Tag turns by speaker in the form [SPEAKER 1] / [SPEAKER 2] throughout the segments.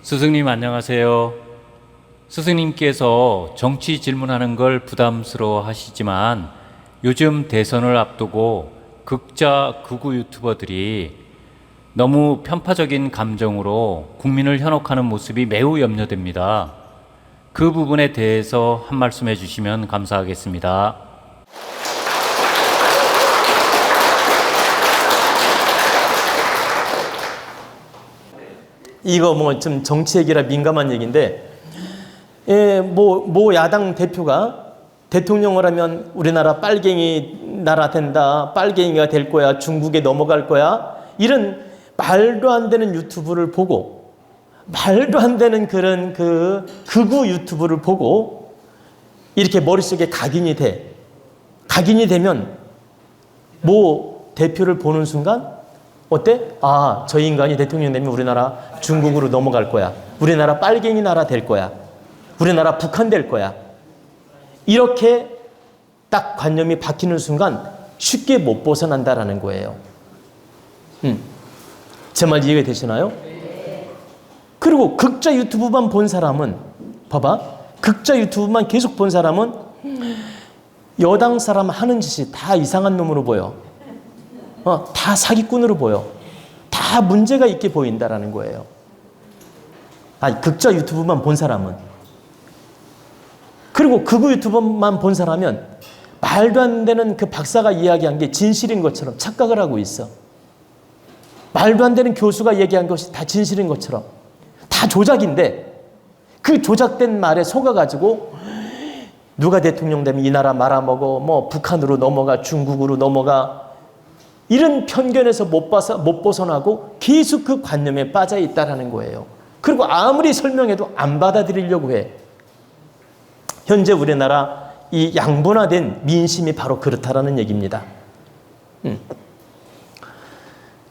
[SPEAKER 1] 스승님 안녕하세요. 스승님께서 정치 질문하는 걸 부담스러워 하시지만 요즘 대선을 앞두고 극자 극우 유튜버들이 너무 편파적인 감정으로 국민을 현혹하는 모습이 매우 염려됩니다. 그 부분에 대해서 한 말씀 해주시면 감사하겠습니다.
[SPEAKER 2] 이거 뭐 좀 정치 얘기라 민감한 얘기인데, 모 야당 대표가 대통령을 하면 우리나라 빨갱이 나라 된다, 빨갱이가 될 거야, 중국에 넘어갈 거야, 이런 말도 안 되는 유튜브를 보고, 말도 안 되는 그런 그 극우 유튜브를 보고 이렇게 머릿속에 각인이 돼. 각인이 되면 모 대표를 보는 순간 어때? 아, 저 인간이 대통령 되면 우리나라 중국으로 넘어갈 거야. 우리나라 빨갱이 나라 될 거야. 우리나라 북한 될 거야. 이렇게 딱 관념이 바뀌는 순간 쉽게 못 벗어난다라는 거예요. 제 말 이해가 되시나요? 그리고 극자 유튜브만 본 사람은, 봐봐, 극자 유튜브만 계속 본 사람은 여당 사람 하는 짓이 다 이상한 놈으로 보여. 다 사기꾼으로 보여. 다 문제가 있게 보인다라는 거예요. 아니, 극자 유튜브만 본 사람은. 그리고 극우 유튜브만 본 사람은 말도 안 되는 그 박사가 이야기한 게 진실인 것처럼 착각을 하고 있어. 말도 안 되는 교수가 얘기한 것이 다 진실인 것처럼. 다 조작인데 그 조작된 말에 속아가지고 누가 대통령 되면 이 나라 말아먹어, 뭐 북한으로 넘어가, 중국으로 넘어가, 이런 편견에서 못 벗어나고 계속 그 관념에 빠져 있다라는 거예요. 그리고 아무리 설명해도 안 받아들이려고 해. 현재 우리나라 이 양분화된 민심이 바로 그렇다라는 얘기입니다.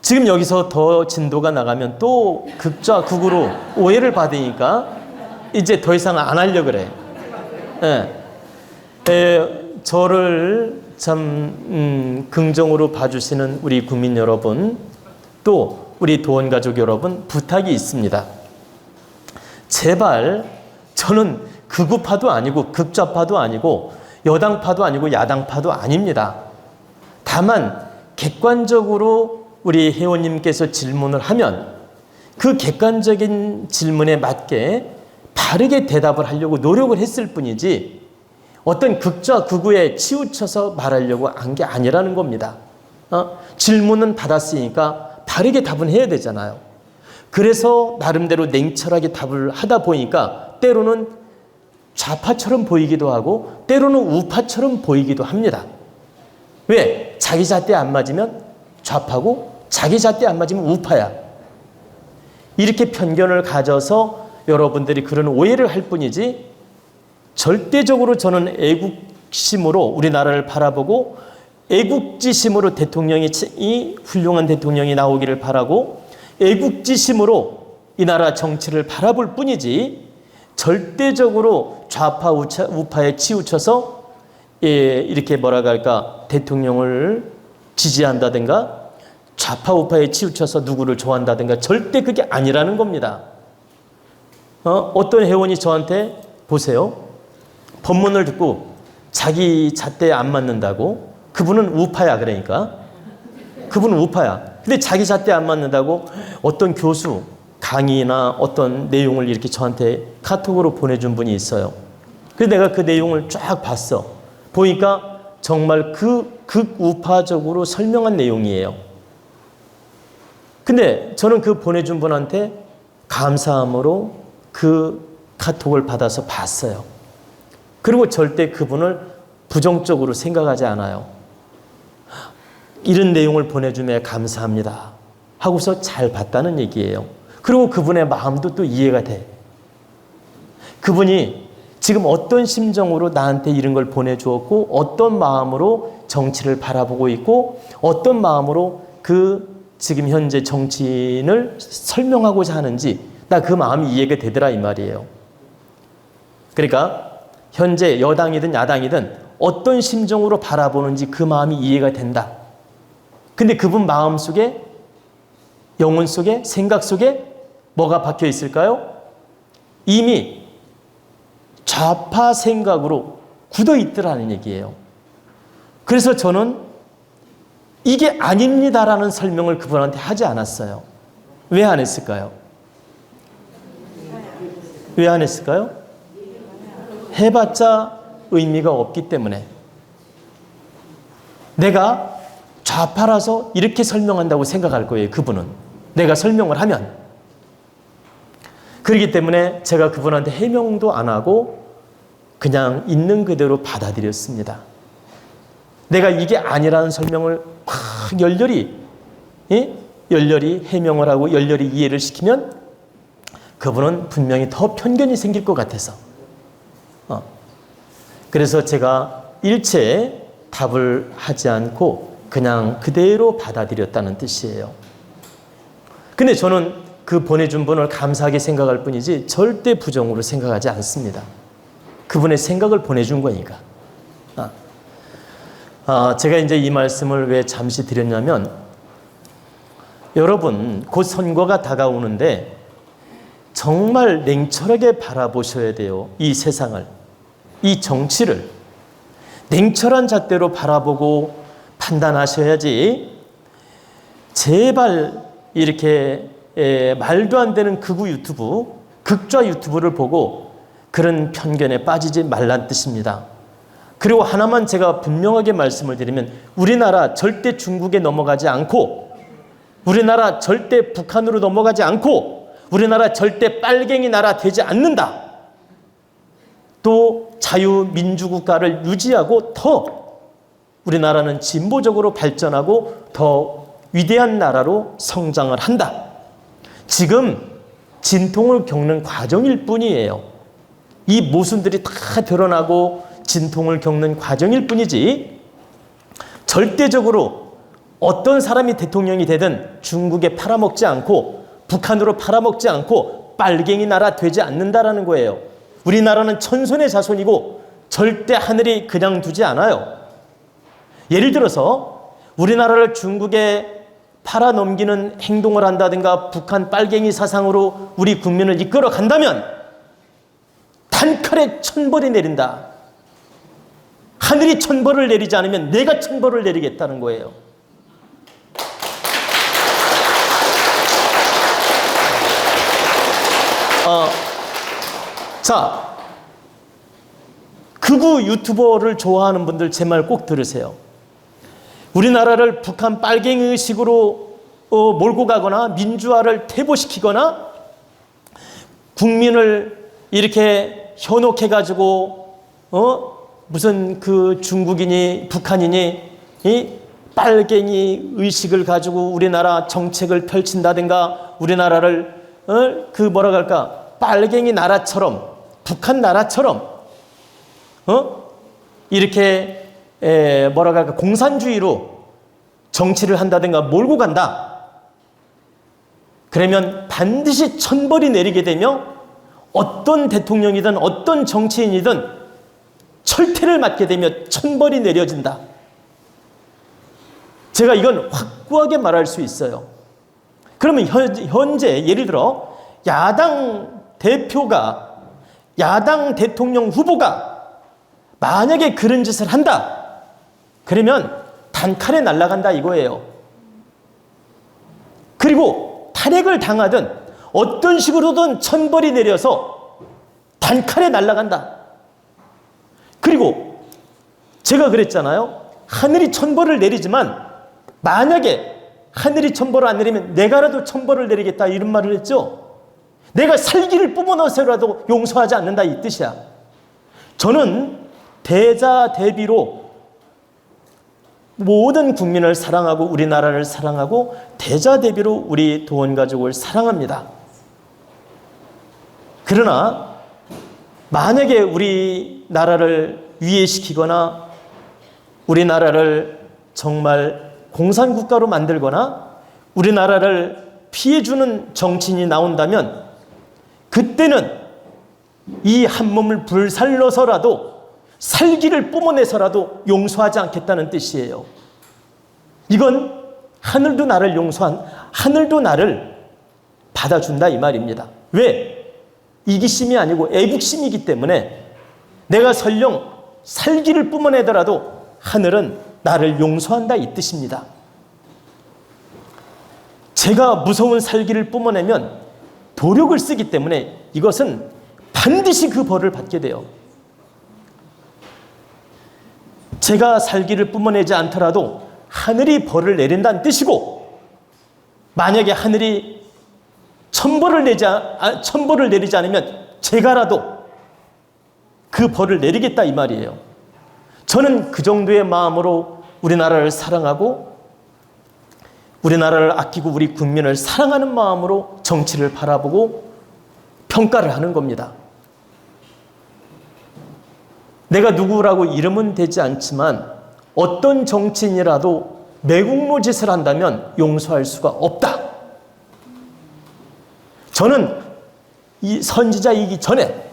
[SPEAKER 2] 지금 여기서 더 진도가 나가면 또 극좌 극우로 오해를 받으니까 이제 더 이상 안 하려고 그래. 저를 참 긍정으로 봐주시는 우리 국민 여러분, 또 우리 도원가족 여러분, 부탁이 있습니다. 제발, 저는 극우파도 아니고 극좌파도 아니고 여당파도 아니고 야당파도 아닙니다. 다만 객관적으로 우리 회원님께서 질문을 하면 그 객관적인 질문에 맞게 바르게 대답을 하려고 노력을 했을 뿐이지 어떤 극좌 극우에 치우쳐서 말하려고 한 게 아니라는 겁니다. 질문은 받았으니까 바르게 답은 해야 되잖아요. 그래서 나름대로 냉철하게 답을 하다 보니까 때로는 좌파처럼 보이기도 하고 때로는 우파처럼 보이기도 합니다. 왜? 자기 잣대 안 맞으면 좌파고 자기 잣대 안 맞으면 우파야. 이렇게 편견을 가져서 여러분들이 그런 오해를 할 뿐이지 절대적으로 저는 애국심으로 우리나라를 바라보고 애국지심으로 대통령이 훌륭한 대통령이 나오기를 바라고 애국지심으로 이 나라 정치를 바라볼 뿐이지 절대적으로 좌파 우파에 치우쳐서 이렇게 뭐라고 할까 대통령을 지지한다든가 좌파 우파에 치우쳐서 누구를 좋아한다든가 절대 그게 아니라는 겁니다. 어떤 회원이 저한테 보세요. 법문을 듣고 자기 잣대에 안 맞는다고. 그분은 우파야. 그러니까 그분은 우파야. 근데 자기 잣대에 안 맞는다고 어떤 교수 강의나 어떤 내용을 이렇게 저한테 카톡으로 보내준 분이 있어요. 그래서 내가 그 내용을 쫙 봤어. 보니까 정말 극우파적으로 설명한 내용이에요. 근데 저는 그 보내준 분한테 감사함으로 그 카톡을 받아서 봤어요. 그리고 절대 그분을 부정적으로 생각하지 않아요. 이런 내용을 보내주며 감사합니다 하고서 잘 봤다는 얘기예요. 그리고 그분의 마음도 또 이해가 돼. 그분이 지금 어떤 심정으로 나한테 이런 걸 보내주었고 어떤 마음으로 정치를 바라보고 있고 어떤 마음으로 그 지금 현재 정치인을 설명하고자 하는지 나 그 마음이 이해가 되더라 이 말이에요. 그러니까 현재 여당이든 야당이든 어떤 심정으로 바라보는지 그 마음이 이해가 된다. 근데 그분 마음 속에 영혼 속에 생각 속에 뭐가 박혀 있을까요? 이미 좌파 생각으로 굳어 있더라는 얘기예요. 그래서 저는 이게 아닙니다라는 설명을 그분한테 하지 않았어요. 왜 안 했을까요? 왜 안 했을까요? 해봤자 의미가 없기 때문에. 내가 좌파라서 이렇게 설명한다고 생각할 거예요, 그분은. 내가 설명을 하면. 그렇기 때문에 제가 그분한테 해명도 안 하고 그냥 있는 그대로 받아들였습니다. 내가 이게 아니라는 설명을 막 열렬히 해명을 하고 열렬히 이해를 시키면 그분은 분명히 더 편견이 생길 것 같아서. 그래서 제가 일체 답을 하지 않고 그냥 그대로 받아들였다는 뜻이에요. 근데 저는 그 보내준 분을 감사하게 생각할 뿐이지 절대 부정으로 생각하지 않습니다. 그분의 생각을 보내준 거니까. 제가 이제 이 말씀을 왜 잠시 드렸냐면, 여러분 곧 선거가 다가오는데 정말 냉철하게 바라보셔야 돼요. 이 세상을, 이 정치를 냉철한 잣대로 바라보고 판단하셔야지 제발 이렇게 말도 안 되는 극우 유튜브, 극좌 유튜브를 보고 그런 편견에 빠지지 말란 뜻입니다. 그리고 하나만 제가 분명하게 말씀을 드리면, 우리나라 절대 중국에 넘어가지 않고, 우리나라 절대 북한으로 넘어가지 않고, 우리나라 절대 빨갱이 나라 되지 않는다. 또 자유민주국가를 유지하고 더 우리나라는 진보적으로 발전하고 더 위대한 나라로 성장을 한다. 지금 진통을 겪는 과정일 뿐이에요. 이 모순들이 다 드러나고 진통을 겪는 과정일 뿐이지, 절대적으로 어떤 사람이 대통령이 되든 중국에 팔아먹지 않고 북한으로 팔아먹지 않고 빨갱이 나라 되지 않는다라는 거예요. 우리나라는 천손의 자손이고 절대 하늘이 그냥 두지 않아요. 예를 들어서 우리나라를 중국에 팔아넘기는 행동을 한다든가 북한 빨갱이 사상으로 우리 국민을 이끌어 간다면 단칼에 천벌이 내린다. 하늘이 천벌을 내리지 않으면 내가 천벌을 내리겠다는 거예요. 자, 극우 유튜버를 좋아하는 분들 제 말 꼭 들으세요. 우리나라를 북한 빨갱이 의식으로 몰고 가거나 민주화를 퇴보시키거나 국민을 이렇게 현혹해가지고 무슨 그 중국이니 북한이니 이 빨갱이 의식을 가지고 우리나라 정책을 펼친다든가 우리나라를 그 뭐라 할까, 빨갱이 나라처럼 북한 나라처럼 이렇게 뭐라 할까, 공산주의로 정치를 한다든가 몰고 간다. 그러면 반드시 천벌이 내리게 되며 어떤 대통령이든 어떤 정치인이든 철퇴를 맞게 되며 천벌이 내려진다. 제가 이건 확고하게 말할 수 있어요. 그러면 현재 예를 들어 야당 대표가, 야당 대통령 후보가 만약에 그런 짓을 한다. 그러면 단칼에 날아간다 이거예요. 그리고 탄핵을 당하든 어떤 식으로든 천벌이 내려서 단칼에 날아간다. 그리고 제가 그랬잖아요. 하늘이 천벌을 내리지만 만약에 하늘이 천벌을 안 내리면 내가라도 천벌을 내리겠다 이런 말을 했죠. 내가 살기를 뿜어넣어서라도 용서하지 않는다 이 뜻이야. 저는 대자 대비로 모든 국민을 사랑하고 우리나라를 사랑하고 대자 대비로 우리 도원가족을 사랑합니다. 그러나 만약에 우리나라를 위해시키거나 우리나라를 정말 공산국가로 만들거나 우리나라를 피해주는 정치인이 나온다면 그때는 이 한 몸을 불살러서라도 살기를 뿜어내서라도 용서하지 않겠다는 뜻이에요. 이건 하늘도 나를 용서한, 하늘도 나를 받아준다 이 말입니다. 왜? 이기심이 아니고 애국심이기 때문에 내가 설령 살기를 뿜어내더라도 하늘은 나를 용서한다 이 뜻입니다. 제가 무서운 살기를 뿜어내면 도력을 쓰기 때문에 이것은 반드시 그 벌을 받게 돼요. 제가 살기를 뿜어내지 않더라도 하늘이 벌을 내린다는 뜻이고, 만약에 하늘이 천벌을 내리지 않으면 제가라도 그 벌을 내리겠다 이 말이에요. 저는 그 정도의 마음으로 우리나라를 사랑하고 우리나라를 아끼고 우리 국민을 사랑하는 마음으로 정치를 바라보고 평가를 하는 겁니다. 내가 누구라고 이름은 되지 않지만 어떤 정치인이라도 매국노 짓을 한다면 용서할 수가 없다. 저는 이 선지자이기 전에,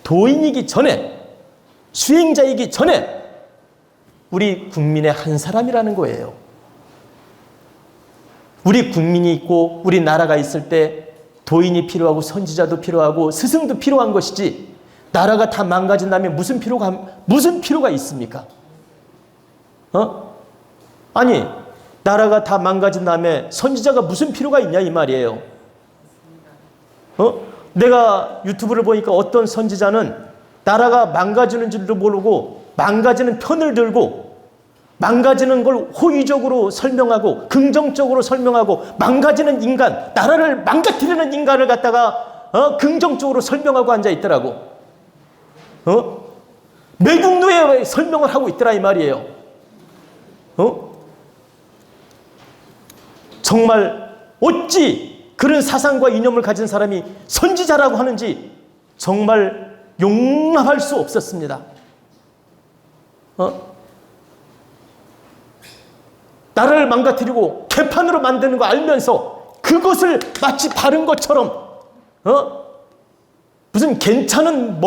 [SPEAKER 2] 도인이기 전에, 수행자이기 전에 우리 국민의 한 사람이라는 거예요. 우리 국민이 있고 우리 나라가 있을 때 도인이 필요하고 선지자도 필요하고 스승도 필요한 것이지, 나라가 다 망가진 다음에 무슨 필요가 있습니까? 아니, 나라가 다 망가진 다음에 선지자가 무슨 필요가 있냐 이 말이에요. 내가 유튜브를 보니까 어떤 선지자는 나라가 망가지는 줄도 모르고 망가지는 편을 들고 망가지는 걸 호의적으로 설명하고 긍정적으로 설명하고, 망가지는 인간, 나라를 망가뜨리는 인간을 갖다가 긍정적으로 설명하고 앉아 있더라고. 매국노에 설명을 하고 있더라 이 말이에요. 정말 어찌 그런 사상과 이념을 가진 사람이 선지자라고 하는지 정말 용납할 수 없었습니다. 나라를 망가뜨리고 개판으로 만드는 거 알면서 그것을 마치 바른 것처럼 무슨 괜찮은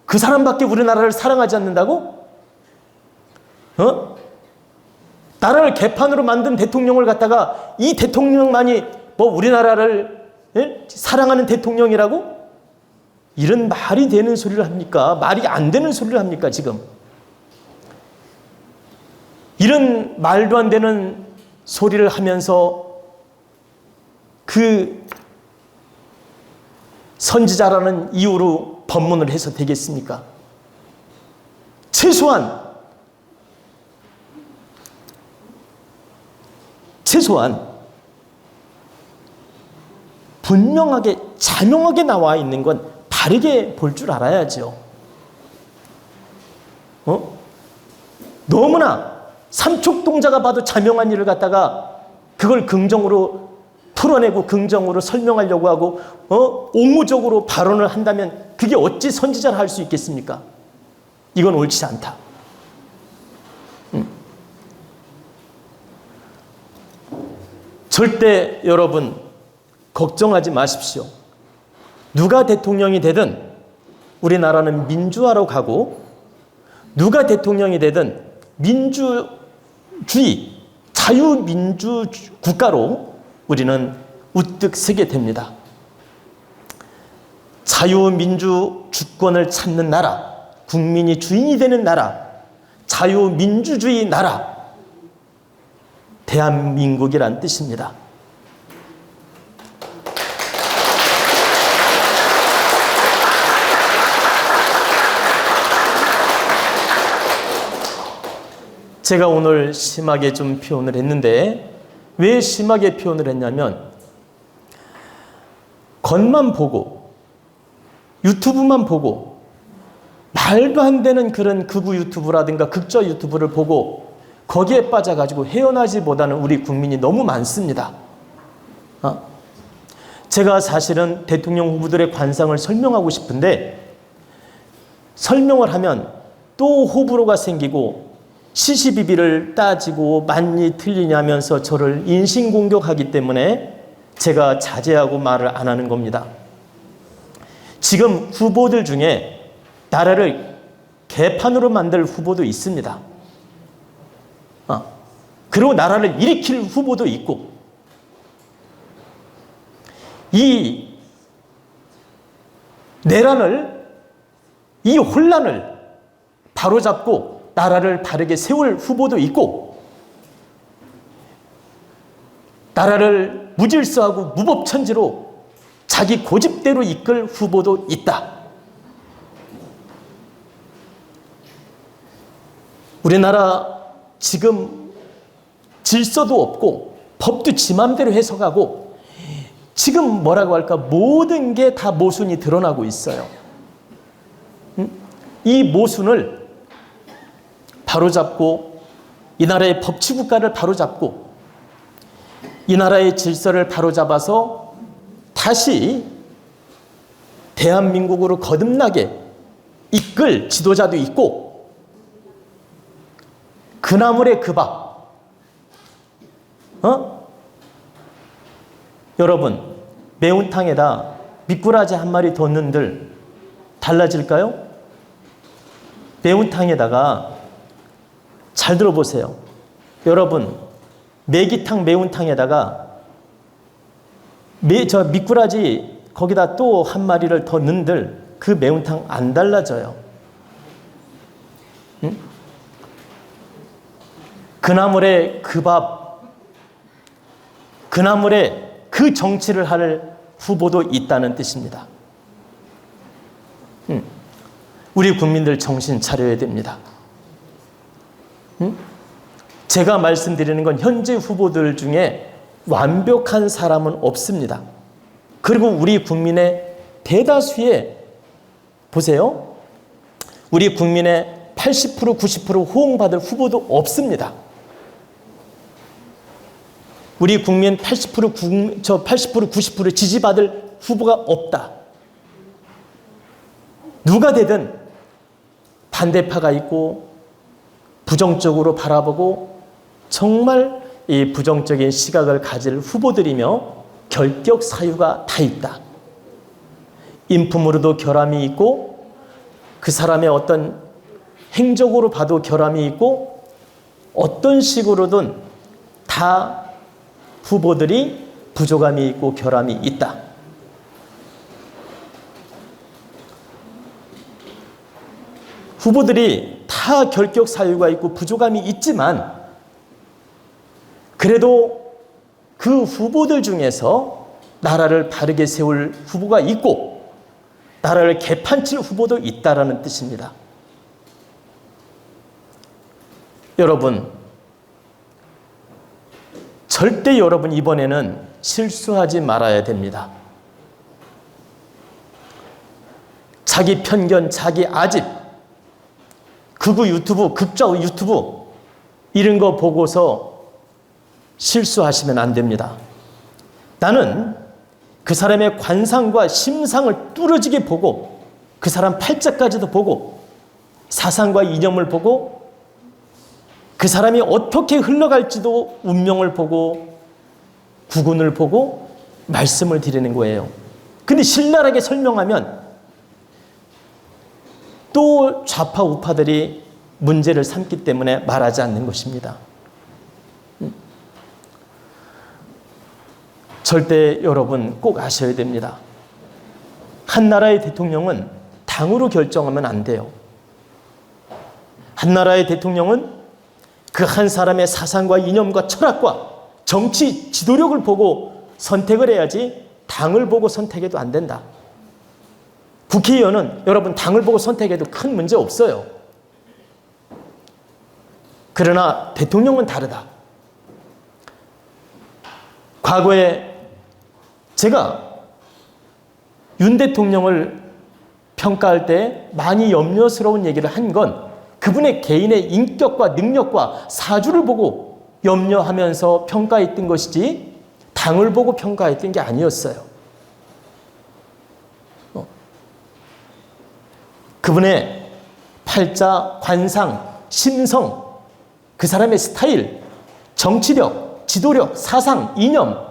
[SPEAKER 2] 그 사람밖에 우리나라를 사랑하지 않는다고? 나라를 개판으로 만든 대통령을 갖다가 이 대통령만이 우리나라를 사랑하는 대통령이라고? 이런 말이 되는 소리를 합니까? 말이 안 되는 소리를 합니까 지금? 이런 말도 안 되는 소리를 하면서 그 선지자라는 이유로 법문을 해서 되겠습니까? 최소한 분명하게 자명하게 나와 있는 건 바르게 볼 줄 알아야죠. 너무나 삼척동자가 봐도 자명한 일을 갖다가 그걸 긍정으로 풀어내고 긍정으로 설명하려고 하고 옹호적으로 발언을 한다면 그게 어찌 선지자를 할 수 있겠습니까? 이건 옳지 않다. 절대 여러분 걱정하지 마십시오. 누가 대통령이 되든 우리나라는 민주화로 가고, 누가 대통령이 되든 민주주의, 자유민주 국가로 우리는 우뚝 서게 됩니다. 자유민주 주권을 찾는 나라, 국민이 주인이 되는 나라, 자유민주주의 나라, 대한민국이란 뜻입니다. 제가 오늘 심하게 좀 표현을 했는데, 왜 심하게 표현을 했냐면 겉만 보고 유튜브만 보고 말도 안 되는 그런 극우 유튜브라든가 극좌 유튜브를 보고 거기에 빠져가지고 헤어나지 못하는 우리 국민이 너무 많습니다. 제가 사실은 대통령 후보들의 관상을 설명하고 싶은데 설명을 하면 또 호불호가 생기고 시시비비를 따지고 맞니 틀리냐면서 저를 인신공격하기 때문에 제가 자제하고 말을 안 하는 겁니다. 지금 후보들 중에 나라를 개판으로 만들 후보도 있습니다. 그리고 나라를 일으킬 후보도 있고, 이 내란을, 이 혼란을 바로잡고 나라를 바르게 세울 후보도 있고, 나라를 무질서하고 무법천지로 자기 고집대로 이끌 후보도 있다. 우리나라 지금 질서도 없고 법도 지 맘대로 해석하고 지금 뭐라고 할까, 모든 게 다 모순이 드러나고 있어요. 이 모순을 바로잡고 이 나라의 법치국가를 바로잡고 이 나라의 질서를 바로잡아서 다시 대한민국으로 거듭나게 이끌 지도자도 있고, 그나물의 그 밥, 여러분, 매운탕에다 미꾸라지 한 마리 더 넣은들 달라질까요? 매운탕에다가, 잘 들어보세요. 여러분, 매기탕 매운탕에다가 저 미꾸라지 거기다 또 한 마리를 더 넣은들 그 매운탕 안 달라져요. 응? 그나물의 그 밥, 그나물의 그 정치를 할 후보도 있다는 뜻입니다. 우리 국민들 정신 차려야 됩니다. 제가 말씀드리는 건 현재 후보들 중에 완벽한 사람은 없습니다. 그리고 우리 국민의 대다수의, 보세요, 우리 국민의 80% 90% 호응받을 후보도 없습니다. 우리 국민 80% 90% 지지받을 후보가 없다. 누가 되든 반대파가 있고 부정적으로 바라보고 정말 이 부정적인 시각을 가질 후보들이며 결격 사유가 다 있다. 인품으로도 결함이 있고 그 사람의 어떤 행적으로 봐도 결함이 있고 어떤 식으로든 다 후보들이 부족함이 있고 결함이 있다. 후보들이 다 결격 사유가 있고 부족함이 있지만 그래도 그 후보들 중에서 나라를 바르게 세울 후보가 있고 나라를 개판칠 후보도 있다라는 뜻입니다. 여러분, 절대 여러분 이번에는 실수하지 말아야 됩니다. 자기 편견, 자기 아집, 극우 유튜브, 극좌우 유튜브 이런 거 보고서 실수하시면 안 됩니다. 나는 그 사람의 관상과 심상을 뚫어지게 보고 그 사람 팔자까지도 보고 사상과 이념을 보고 그 사람이 어떻게 흘러갈지도 운명을 보고 구군을 보고 말씀을 드리는 거예요. 근데 신랄하게 설명하면 또 좌파 우파들이 문제를 삼기 때문에 말하지 않는 것입니다. 절대 여러분 꼭 아셔야 됩니다. 한 나라의 대통령은 당으로 결정하면 안 돼요. 한 나라의 대통령은 그 한 사람의 사상과 이념과 철학과 정치 지도력을 보고 선택을 해야지 당을 보고 선택해도 안 된다. 국회의원은 여러분 당을 보고 선택해도 큰 문제 없어요. 그러나 대통령은 다르다. 과거에 제가 윤 대통령을 평가할 때 많이 염려스러운 얘기를 한 건 그분의 개인의 인격과 능력과 사주를 보고 염려하면서 평가했던 것이지 당을 보고 평가했던 게 아니었어요. 그분의 팔자, 관상, 심성, 그 사람의 스타일, 정치력, 지도력, 사상, 이념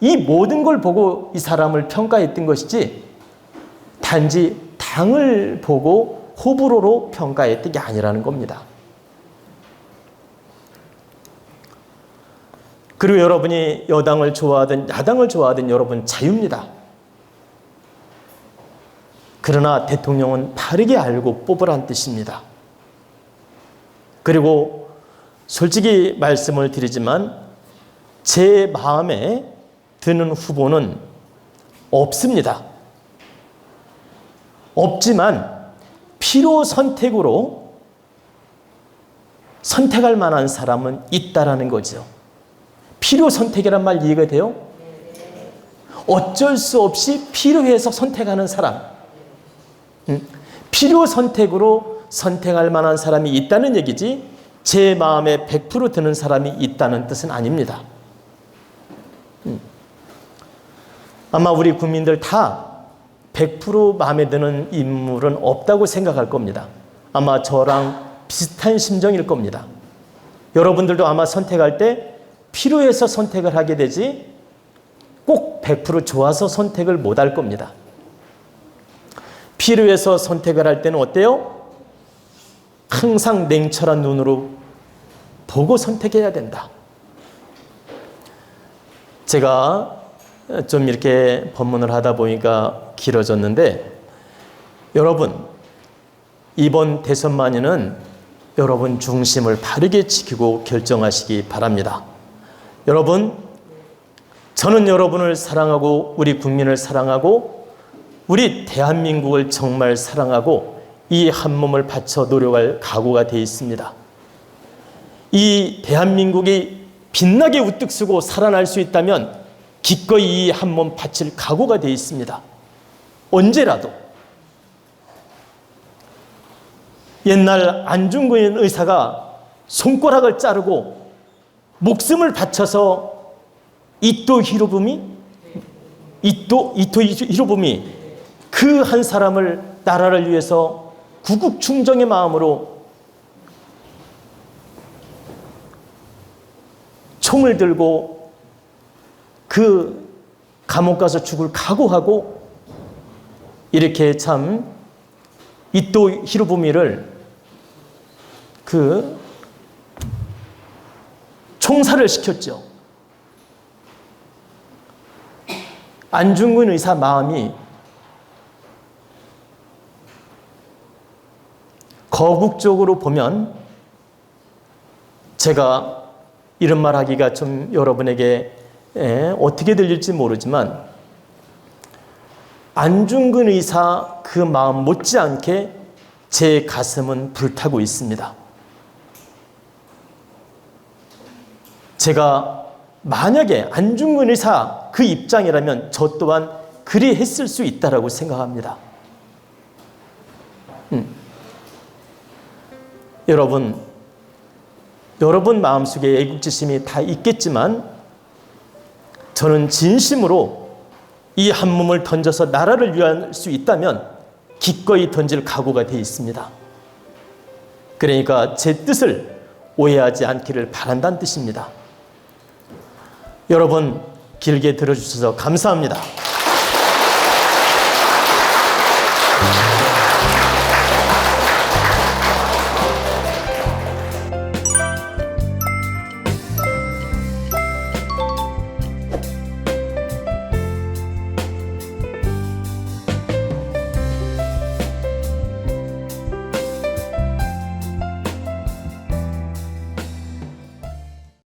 [SPEAKER 2] 이 모든 걸 보고 이 사람을 평가했던 것이지 단지 당을 보고 호불호로 평가했던 게 아니라는 겁니다. 그리고 여러분이 여당을 좋아하든 야당을 좋아하든 여러분 자유입니다. 그러나 대통령은 바르게 알고 뽑으란 뜻입니다. 그리고 솔직히 말씀을 드리지만 제 마음에 드는 후보는 없습니다. 없지만 필요 선택으로 선택할 만한 사람은 있다라는 거죠. 필요 선택이란 말 이해가 돼요? 어쩔 수 없이 필요해서 선택하는 사람. 필요 선택으로 선택할 만한 사람이 있다는 얘기지 제 마음에 100% 드는 사람이 있다는 뜻은 아닙니다. 아마 우리 국민들 다 100% 마음에 드는 인물은 없다고 생각할 겁니다. 아마 저랑 비슷한 심정일 겁니다. 여러분들도 아마 선택할 때 필요해서 선택을 하게 되지 꼭 100% 좋아서 선택을 못 할 겁니다. 필요해서 선택을 할 때는 어때요? 항상 냉철한 눈으로 보고 선택해야 된다. 제가 좀 이렇게 법문을 하다 보니까 길어졌는데 여러분 이번 대선만에는 여러분 중심을 바르게 지키고 결정하시기 바랍니다. 여러분 저는 여러분을 사랑하고 우리 국민을 사랑하고 우리 대한민국을 정말 사랑하고 이 한 몸을 바쳐 노력할 각오가 되어 있습니다. 이 대한민국이 빛나게 우뚝 서고 살아날 수 있다면 기꺼이 이 한 몸 바칠 각오가 되어 있습니다. 언제라도. 옛날 안중근 의사가 손가락을 자르고 목숨을 바쳐서 이토 히로부미 그 한 사람을 나라를 위해서 구국충정의 마음으로 총을 들고 그 감옥 가서 죽을 각오하고 이렇게 참 이토 히로부미를 그 총살을 시켰죠. 안중근 의사 마음이 거국적으로 보면 제가 이런 말 하기가 좀 여러분에게 어떻게 들릴지 모르지만 안중근 의사 그 마음 못지않게 제 가슴은 불타고 있습니다. 제가 만약에 안중근 의사 그 입장이라면 저 또한 그리 했을 수 있다라고 생각합니다. 여러분 마음속에 애국지심이 다 있겠지만 저는 진심으로 이 한 몸을 던져서 나라를 위할 수 있다면 기꺼이 던질 각오가 되어 있습니다. 그러니까 제 뜻을 오해하지 않기를 바란다는 뜻입니다. 여러분 길게 들어주셔서 감사합니다.